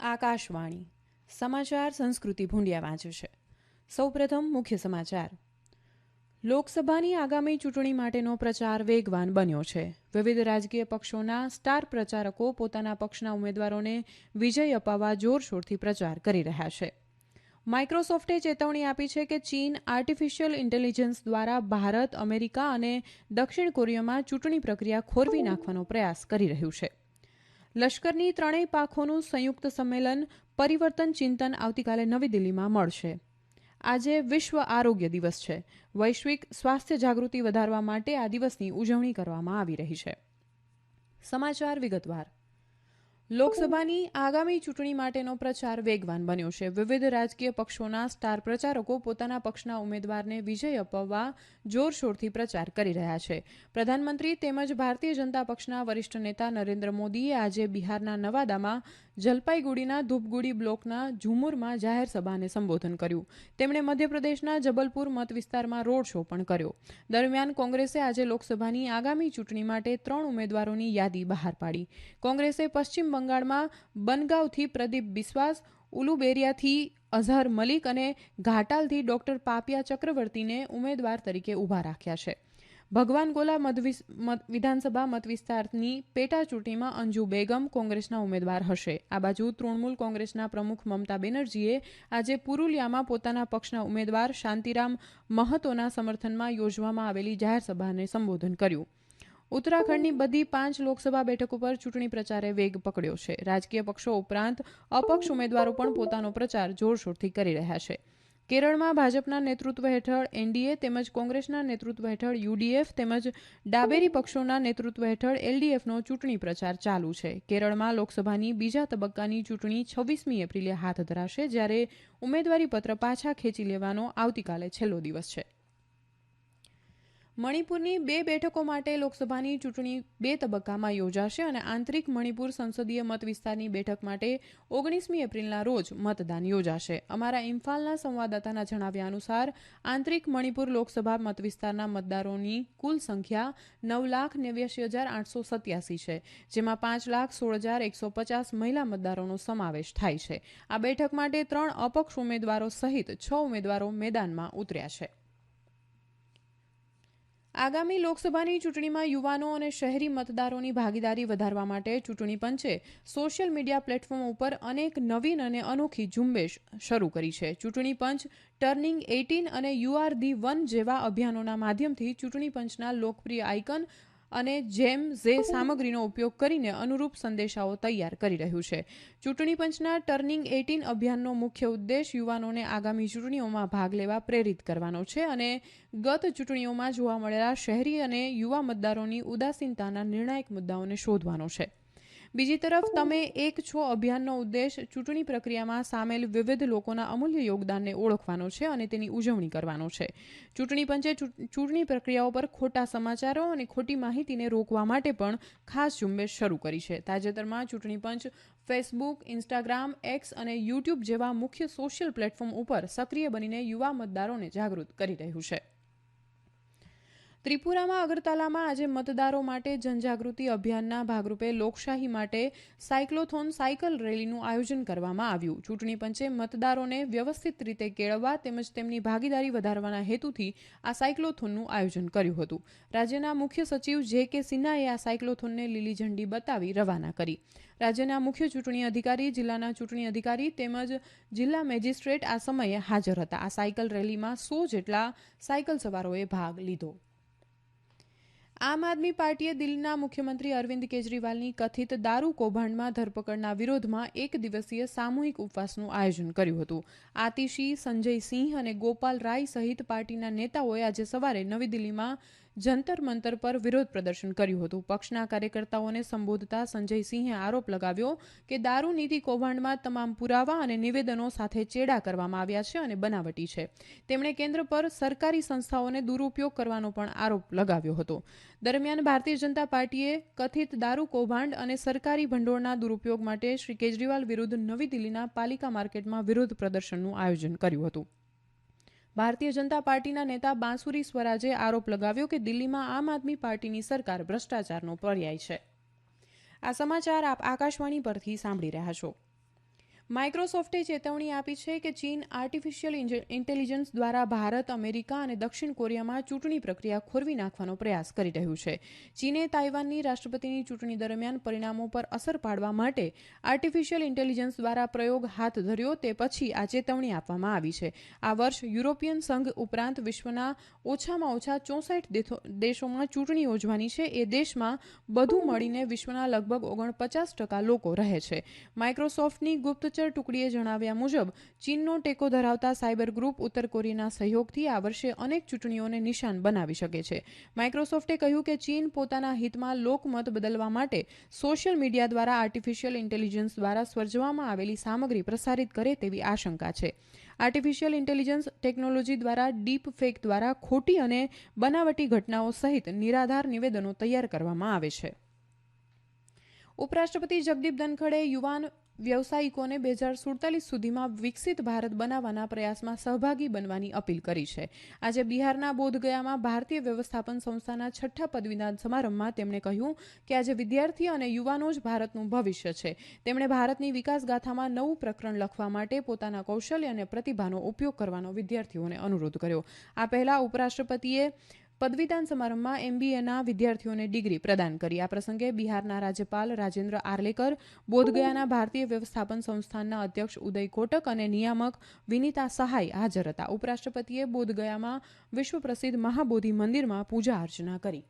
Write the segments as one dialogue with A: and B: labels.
A: આકાશવાણી સમાચાર સંસ્કૃતિ ભૂંડિયા વાંચે છે. સૌપ્રથમ મુખ્ય સમાચાર. લોકસભાની આગામી ચૂંટણી માટેનો પ્રચાર વેગવાન બન્યો છે. વિવિધ રાજકીય પક્ષોના સ્ટાર પ્રચારકો પોતાના પક્ષના ઉમેદવારોને વિજય અપાવવા જોરશોરથી પ્રચાર કરી રહ્યા છે. માઇક્રોસોફ્ટે ચેતવણી આપી છે કે ચીન આર્ટિફિશિયલ ઇન્ટેલિજન્સ દ્વારા ભારત, અમેરિકા અને દક્ષિણ કોરિયામાં ચૂંટણી પ્રક્રિયા ખોરવી નાખવાનો પ્રયાસ કરી રહ્યું છે. લશ્કરની ત્રણેય પાંખોનું સંયુક્ત સંમેલન પરિવર્તન ચિંતન આવતીકાલે નવી દિલ્હીમાં મળશે. આજે વિશ્વ આરોગ્ય દિવસ છે. વૈશ્વિક સ્વાસ્થ્ય જાગૃતિ વધારવા માટે આ દિવસની ઉજવણી કરવામાં આવી રહી છે. સમાચાર વિગતવાર. લોકસભાની આગામી ચૂંટણી માટેનો પ્રચાર વેગવાન બન્યો છે. વિવિધ રાજકીય પક્ષોના સ્ટાર પ્રચારકો પોતાના પક્ષના ઉમેદવારને વિજય અપાવવા જોરશોરથી પ્રચાર કરી રહ્યા છે. પ્રધાનમંત્રી તેમજ ભારતીય જનતા પક્ષના વરિષ્ઠ નેતા નરેન્દ્ર મોદીએ આજે બિહારના નવાદામાં, જલપાઈગુડીના ધૂપગુડી બ્લોકના ઝુમુરમાં જાહેર સભાને સંબોધન કર્યું. તેમણે મધ્યપ્રદેશના જબલપુર મત વિસ્તારમાં રોડ શો પણ કર્યો. દરમિયાન કોંગ્રેસે આજે લોકસભાની આગામી ચૂંટણી માટે 3 ઉમેદવારોની યાદી બહાર પાડી. કોંગ્રેસે પશ્ચિમ બંગાળમાં બનગાંવથી પ્રદીપ બિસ્વાસ, ઉલુબેરિયાથી અઝહર મલિક અને ઘાટાલથી ડોક્ટર પાપિયા ચક્રવર્તીને ઉમેદવાર તરીકે ઊભા રાખ્યા છે. ભગવાન ગોલા વિધાનસભા મતવિસ્તારની પેટા ચૂંટણીમાં અંજુ બેગમ કોંગ્રેસના ઉમેદવાર હશે. આ બાજુ તૃણમૂલ કોંગ્રેસના પ્રમુખ મમતા બેનર્જીએ આજે પુરુલિયામાં પોતાના પક્ષના ઉમેદવાર શાંતિરામ મહતોના સમર્થનમાં યોજવામાં આવેલી જાહેર સભાને સંબોધન કર્યું. ઉત્તરાખંડની બધી 5 લોકસભા બેઠકો પર ચૂંટણી પ્રચારે વેગ પકડ્યો છે. રાજકીય પક્ષો ઉપરાંત અપક્ષ ઉમેદવારો પણ પોતાનો પ્રચાર જોરશોરથી કરી રહ્યા છે. કેરળમાં ભાજપના નેતૃત્વ હેઠળ એનડીએ તેમજ કોંગ્રેસના નેતૃત્વ હેઠળ યુડીએફ તેમજ ડાબેરી પક્ષોના નેતૃત્વ હેઠળ એલડીએફનો ચૂંટણી પ્રચાર ચાલુ છે. કેરળમાં લોકસભાની બીજા તબક્કાની ચૂંટણી 26મી એપ્રિલે હાથ ધરાશે, જ્યારે ઉમેદવારીપત્ર પાછા ખેંચી લેવાનો આવતીકાલે છેલ્લો દિવસ છે. મણિપુરની 2 બેઠકો માટે લોકસભાની ચૂંટણી 2 તબક્કામાં યોજાશે અને આંતરિક મણિપુર સંસદીય મત વિસ્તારની બેઠક માટે 19મી એપ્રિલના રોજ મતદાન યોજાશે. અમારા ઇમ્ફાલના સંવાદદાતાના જણાવ્યા અનુસાર આંતરિક મણિપુર લોકસભા મતવિસ્તારના મતદારોની કુલ સંખ્યા 9,89,887 છે, જેમાં 5,16,150 મહિલા મતદારોનો સમાવેશ થાય છે. આ બેઠક માટે 3 અપક્ષ ઉમેદવારો સહિત 6 ઉમેદવારો મેદાનમાં ઉતર્યા છે. આગામી લોકસભાની ચૂંટણીમાં યુવાનો અને શહેરી મતદારોની ભાગીદારી વધારવા માટે ચૂંટણી પંચે સોશિયલ મીડિયા પ્લેટફોર્મ ઉપર અનેક નવીન અને અનોખી ઝુંબેશ શરૂ કરી છે. ચૂંટણી પંચ ટર્નિંગ 18 અને યુ આર ધી વન જેવા અભિયાનોના માધ્યમથી ચૂંટણી પંચના લોકપ્રિય આઇકન અને જેમ જે સામગ્રીનો ઉપયોગ કરીને અનુરૂપ સંદેશાઓ તૈયાર કરી રહ્યું છે. ચૂંટણી પંચના ટર્નિંગ 18 અભિયાનનો મુખ્ય ઉદ્દેશ યુવાનોને આગામી ચૂંટણીઓમાં ભાગ લેવા પ્રેરિત કરવાનો છે અને ગત ચૂંટણીઓમાં જોવા મળેલા શહેરી અને યુવા મતદારોની ઉદાસીનતાના નિર્ણાયક મુદ્દાઓને શોધવાનો છે. બીજી તરફ તમે એક છો અભિયાનનો ઉદ્દેશ ચૂંટણી પ્રક્રિયામાં સામેલ વિવિધ લોકોના અમૂલ્ય યોગદાનને ઓળખવાનો છે અને તેની ઉજવણી કરવાનો છે. ચૂંટણી પંચે ચૂંટણી પ્રક્રિયાઓ પર ખોટા સમાચારો અને ખોટી માહિતીને રોકવા માટે પણ ખાસ ઝુંબેશ શરૂ કરી છે. તાજેતરમાં ચૂંટણી પંચ ફેસબુક, ઇન્સ્ટાગ્રામ, એક્સ અને યુટ્યુબ જેવા મુખ્ય સોશિયલ પ્લેટફોર્મ ઉપર સક્રિય બનીને યુવા મતદારોને જાગૃત કરી રહ્યું છે. ત્રિપુરામાં અગરતાલામાં આજે મતદારો માટે જનજાગૃતિ અભિયાનના ભાગરૂપે લોકશાહી માટે સાયક્લોથોન સાયકલ રેલીનું આયોજન કરવામાં આવ્યું. ચૂંટણી પંચે મતદારોને વ્યવસ્થિત રીતે કેળવવા તેમજ તેમની ભાગીદારી વધારવાના હેતુથી આ સાયક્લોથોનનું આયોજન કર્યું હતું. રાજ્યના મુખ્ય સચિવ જે કે સિન્હાએ આ સાયક્લોથોનને લીલી ઝંડી બતાવી રવાના કરી. રાજ્યના મુખ્ય ચૂંટણી અધિકારી, જિલ્લાના ચૂંટણી અધિકારી તેમજ જિલ્લા મેજિસ્ટ્રેટ આ સમયે હાજર હતા. આ સાયકલ રેલીમાં 100 જેટલા સાયકલ સવારોએ ભાગ લીધો. આમ આદમી પાર્ટીએ દિલ્હીના મુખ્યમંત્રી અરવિંદ કેજરીવાલની કથિત દારૂ કૌભાંડમાં ધરપકડના વિરોધમાં 1 દિવસીય સામૂહિક ઉપવાસનું આયોજન કર્યું હતું. આતિશી, સંજય સિંહ અને ગોપાલ રાય સહિત પાર્ટીના નેતાઓએ આજે સવારે નવી દિલ્હીમાં જંતર મંતર પર વિરોધ પ્રદર્શન કર્યું હતું. પક્ષના કાર્યકર્તાઓને સંબોધતા સંજય સિંહે આરોપ લગાવ્યો કે દારૂ નીતિ કૌભાંડમાં તમામ પુરાવા અને નિવેદનો સાથે ચેડા કરવામાં આવ્યા છે અને બનાવટી છે. તેમણે કેન્દ્ર પર સરકારી સંસ્થાઓને દુરુપયોગ કરવાનો પણ આરોપ લગાવ્યો હતો. દરમિયાન ભારતીય જનતા પાર્ટીએ કથિત દારૂ કૌભાંડ અને સરકારી ભંડોળના દુરુપયોગ માટે શ્રી કેજરીવાલ વિરુદ્ધ નવી દિલ્હીના પાલિકા માર્કેટમાં વિરોધ પ્રદર્શનનું આયોજન કર્યું હતું. ભારતીય જનતા પાર્ટીના નેતા બાંસુરી સ્વરાજે આરોપ લગાવ્યો કે દિલ્હીમાં આમ આદમી પાર્ટીની સરકાર ભ્રષ્ટાચારનો પર્યાય છે. આ સમાચાર આપ આકાશવાણી પરથી સાંભળી રહ્યા છો. માઇક્રોસોફ્ટે ચેતવણી આપી છે કે ચીન આર્ટિફિશિયલ ઇન્ટેલિજન્સ દ્વારા ભારત, અમેરિકા અને દક્ષિણ કોરિયામાં ચૂંટણી પ્રક્રિયા ખોરવી નાખવાનો પ્રયાસ કરી રહ્યું છે. ચીને તાઇવાનની રાષ્ટ્રપતિની ચૂંટણી દરમિયાન પરિણામો પર અસર પાડવા માટે આર્ટિફિશિયલ ઇન્ટેલિજન્સ દ્વારા પ્રયોગ હાથ ધર્યો તે પછી આ ચેતવણી આપવામાં આવી છે. આ વર્ષ યુરોપિયન સંઘ ઉપરાંત વિશ્વના ઓછામાં ઓછા 64 દેશોમાં ચૂંટણી યોજવાની છે. એ દેશમાં બધું મળીને વિશ્વના લગભગ 49% લોકો રહે છે. માઇક્રોસોફ્ટની ગુપ્તચર ટુકડીએ જણાવ્યા મુજબ ચીનનો ટેકો ધરાવતા સાયબર ગ્રુપ ઉત્તર કોરિયાના સહયોગથી આ વર્ષે અનેક ચૂંટણીઓને નિશાન બનાવી શકે છે. માઇક્રોસોફ્ટે કહ્યું કે ચીન પોતાના હિતમાં લોકમત બદલવા માટે સોશિયલ મીડિયા દ્વારા આર્ટિફિશિયલ ઇન્ટેલિજન્સ દ્વારા સર્જવામાં આવેલી સામગ્રી પ્રસારિત કરે તેવી આશંકા છે. આર્ટિફિશિયલ ઇન્ટેલિજન્સ ટેકનોલોજી દ્વારા ડીપ ફેક દ્વારા ખોટી અને બનાવટી ઘટનાઓ સહિત નિરાધાર નિવેદનો તૈયાર કરવામાં આવે છે. ઉપરાષ્ટ્રપતિ જગદીપ ધનખડે યુવાન વ્યવસાયિકોને 2047 સુધીમાં વિકસિત ભારત બનાવવાના પ્રયાસમાં સહભાગી બનવાની અપીલ કરી છે. આજે બિહારના બોધગયામાં ભારતીય વ્યવસ્થાપન સંસ્થાના 6ઠ્ઠા પદવીદાન સમારંભમાં તેમણે કહ્યું કે આજે વિદ્યાર્થી અને યુવાનો જ ભારતનું ભવિષ્ય છે. તેમણે ભારતની વિકાસગાથામાં નવું પ્રકરણ લખવા માટે પોતાના કૌશલ્ય અને પ્રતિભાનો ઉપયોગ કરવાનો વિદ્યાર્થીઓને અનુરોધ કર્યો. આ પહેલા ઉપરાષ્ટ્રપતિએ પદવીદાન સમારંભમાં MBAના વિદ્યાર્થીઓને ડિગ્રી પ્રદાન કરી. આ પ્રસંગે બિહારના રાજ્યપાલ રાજેન્દ્ર આર્લેકર, બોધગયાના ભારતીય વ્યવસ્થાપન સંસ્થાનના અધ્યક્ષ ઉદય કોટક અને નિયામક વિનીતા સહાય હાજર હતા. ઉપરાષ્ટ્રપતિએ બોધગયામાં વિશ્વ પ્રસિદ્ધ મહાબોધિ મંદિરમાં પૂજા અર્ચના કરી.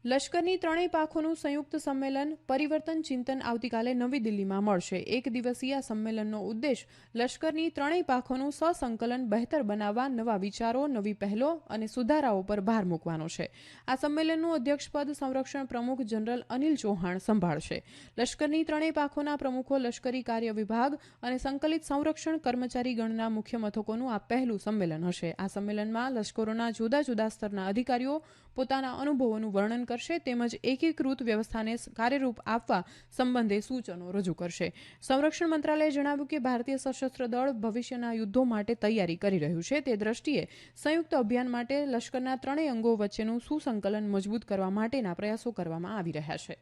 A: લશ્કરની ત્રણેય પાંખોનું સંયુક્ત સંમેલન પરિવર્તન ચિંતન આવતીકાલે નવી દિલ્હીમાં મળશે. એક દિવસીય સંમેલનનો ઉદ્દેશ લશ્કરની ત્રણેય પાંખોનું સહસંકલન બહેતર બનાવવા, નવા વિચારો, નવી પહેલો અને સુધારાઓ પર ભાર મૂકવાનો છે. આ સંમેલનનું અધ્યક્ષપદ સંરક્ષણ પ્રમુખ જનરલ અનિલ ચૌહાણ સંભાળશે. લશ્કરની ત્રણેય પાંખોના પ્રમુખો, લશ્કરી કાર્ય વિભાગ અને સંકલિત સંરક્ષણ કર્મચારી ગણના મુખ્ય મથકોનું આ પહેલું સંમેલન હશે. આ સંમેલનમાં લશ્કરોના જુદા જુદા સ્તરના અધિકારીઓ પોતાના અનુભવોનું વર્ણન કરશે તેમજ એકીકૃત વ્યવસ્થાને કાર્યરૂપ આપવા સંબંધે સૂચનો રજૂ કરશે. સંરક્ષણ મંત્રાલયે જણાવ્યું કે ભારતીય સશસ્ત્ર દળ ભવિષ્યના યુદ્ધો માટે તૈયારી કરી રહ્યું છે. તે દ્રષ્ટિએ સંયુક્ત અભિયાન માટે લશ્કરના ત્રણેય અંગો વચ્ચેનું સુસંકલન મજબૂત કરવા માટેના પ્રયાસો કરવામાં આવી રહ્યા છે.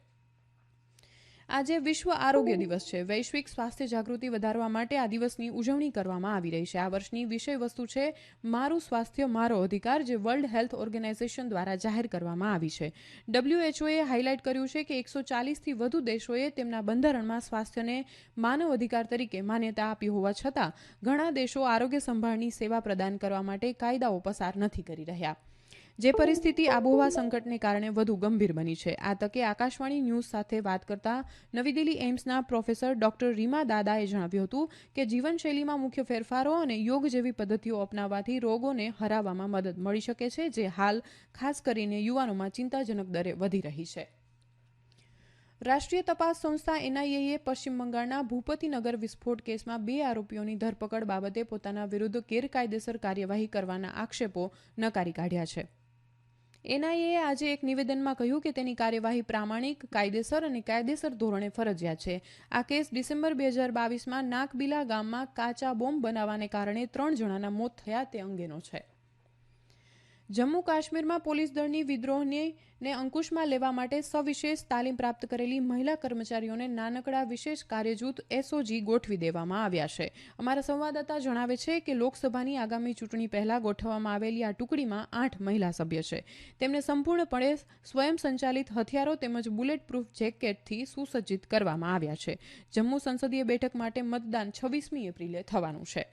A: આજે વિશ્વ આરોગ્ય દિવસ છે. વૈશ્વિક સ્વાસ્થ્ય જાગૃતિ વધારવા માટે આ દિવસની ઉજવણી કરવામાં આવી રહી છે. આ વર્ષની વિષય વસ્તુ છે મારું સ્વાસ્થ્ય મારો અધિકાર, જે વર્લ્ડ હેલ્થ ઓર્ગેનાઇઝેશન દ્વારા જાહેર કરવામાં આવી છે. WHOએ હાઇલાઇટ કર્યું છે કે 140થી વધુ દેશોએ તેમના બંધારણમાં સ્વાસ્થ્યને માનવ અધિકાર તરીકે માન્યતા આપી હોવા છતાં ઘણા દેશો આરોગ્ય સંભાળની સેવા પ્રદાન કરવા માટે કાયદાઓ પસાર નથી કરી રહ્યા. જે પરિસ્થિતિ આબોહવા સંકટને કારણે વધુ ગંભીર બની છે. આ તકે આકાશવાણી ન્યૂઝ સાથે વાત કરતા નવી દિલ્હી એમ્સના પ્રોફેસર ડોક્ટર રીમા દાદાએ જણાવ્યું હતું કે જીવનશૈલીમાં મુખ્ય ફેરફારો અને યોગ જેવી પદ્ધતિઓ અપનાવવાથી રોગોને હરાવવામાં મદદ મળી શકે છે, જે હાલ ખાસ કરીને યુવાનોમાં ચિંતાજનક દરે વધી રહી છે. રાષ્ટ્રીય તપાસ સંસ્થા NIAએ પશ્ચિમ બંગાળના ભૂપતિનગર વિસ્ફોટ કેસમાં 2 આરોપીઓની ધરપકડ બાબતે પોતાના વિરુદ્ધ ગેરકાયદેસર કાર્યવાહી કરવાના આક્ષેપો નકારી કાઢ્યા છે. NIAએ આજે એક નિવેદનમાં કહ્યું કે તેની કાર્યવાહી પ્રામાણિક, કાયદેસર અને કાયદેસર ધોરણે ફરજિયાત છે. આ કેસ ડિસેમ્બર 2022માં નાકબિલા ગામમાં કાચા બોમ્બ બનાવવાને કારણે 3 જણાના મોત થયા તે અંગેનો છે. જમ્મુ કાશ્મીરમાં પોલીસ દળની વિદ્રોહને અંકુશમાં લેવા માટે સવિશેષ તાલીમ પ્રાપ્ત કરેલી મહિલા કર્મચારીઓને નાનકડા વિશેષ કાર્યજૂથ SOG ગોઠવી દેવામાં આવ્યા છે. અમારા સંવાદદાતા જણાવે છે કે લોકસભાની આગામી ચૂંટણી પહેલા ગોઠવવામાં આવેલી આ ટુકડીમાં 8 મહિલા સભ્ય છે. તેમને સંપૂર્ણપણે સ્વયં સંચાલિત હથિયારો તેમજ બુલેટ પ્રૂફ જેકેટથી સુસજ્જિત કરવામાં આવ્યા છે. જમ્મુ સંસદીય બેઠક માટે મતદાન 26મી એપ્રિલે થવાનું છે.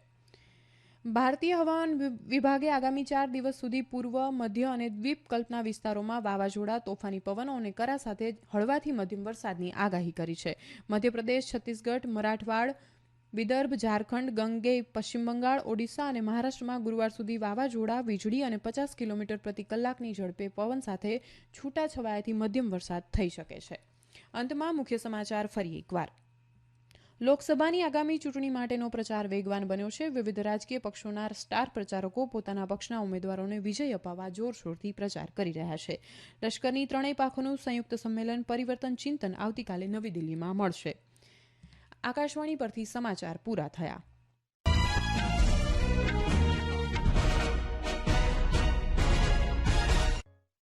A: ભારતીય હવામાન વિભાગે આગામી 4 દિવસ સુધી પૂર્વ, મધ્ય અને દ્વીપકલ્પના વિસ્તારોમાં વાવાઝોડા, તોફાની પવનો અને કરા સાથે હળવાથી મધ્યમ વરસાદની આગાહી કરી છે. મધ્યપ્રદેશ, છત્તીસગઢ, મરાઠવાડ, વિદર્ભ, ઝારખંડ, ગંગેય, પશ્ચિમ બંગાળ, ઓડિશા અને મહારાષ્ટ્રમાં ગુરુવાર સુધી વાવાઝોડા, વીજળી અને 50 કિલોમીટર પ્રતિ કલાકની ઝડપે પવન સાથે છૂટાછવાયાથી મધ્યમ વરસાદ થઈ શકે છે. અંતમાં મુખ્ય સમાચાર ફરી એકવાર. લોકસભાની આગામી ચૂંટણી માટેનો પ્રચાર વેગવાન બન્યો છે. વિવિધ રાજકીય પક્ષોના સ્ટાર પ્રચારકો પોતાના પક્ષના ઉમેદવારોને વિજય અપાવવા જોરશોરથી પ્રચાર કરી રહ્યા છે. લશ્કરની ત્રણેય પાંખોનું સંયુક્ત સંમેલન પરિવર્તન ચિંતન આવતીકાલે નવી દિલ્હીમાં મળશે. આકાશવાણી પરથી સમાચાર પૂરા થયા.